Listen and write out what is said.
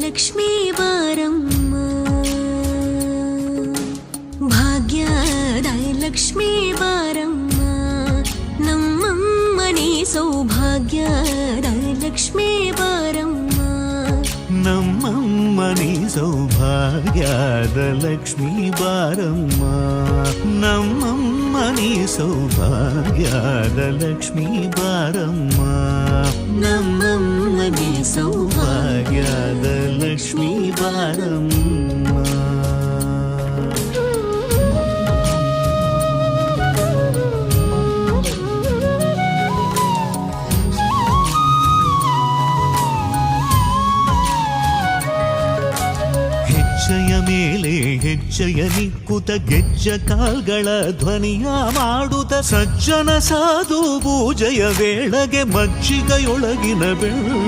ಲಕ್ಷ್ಮೀ ಬಾರಮ್ಮ, ಭಾಗ್ಯದ ಲಕ್ಷ್ಮೀ ಬಾರಮ್ಮ, ನಮ್ಮಮ್ಮನಿ ಸೌಭಾಗ್ಯದ ಲಕ್ಷ್ಮೀ ಬಾರಮ್ಮ, ನಮ್ಮಮ್ಮನಿ ಸೌಭಾಗ್ಯದ ಲಕ್ಷ್ಮೀ ಬಾರಮ್ಮ, ನಮ್ಮಮ್ಮನಿ ಸೌಭಾಗ್ಯದ ಲಕ್ಷ್ಮೀ ಬಾರಮ್ಮ, ನಮ್ಮಮ್ಮನಿ ಸೌಭಾಗ್ಯದ ಲಕ್ಷ್ಮೀ ಬಾರಮ್ಮ. ಹೆಜ್ಜೆಯ ಮೇಲೆ ಹೆಜ್ಜೆಯ ನಿಕ್ಕುತ ಗೆಜ್ಜ ಕಾಲ್ಗಳ ಧ್ವನಿಯ ಮಾಡುತ್ತ ಸಜ್ಜನ ಸಾಧು ಪೂಜೆಯ ವೇಳೆಗೆ ಮಜ್ಜಿಗೆಯೊಳಗಿನ ಬೆಳ್ಳ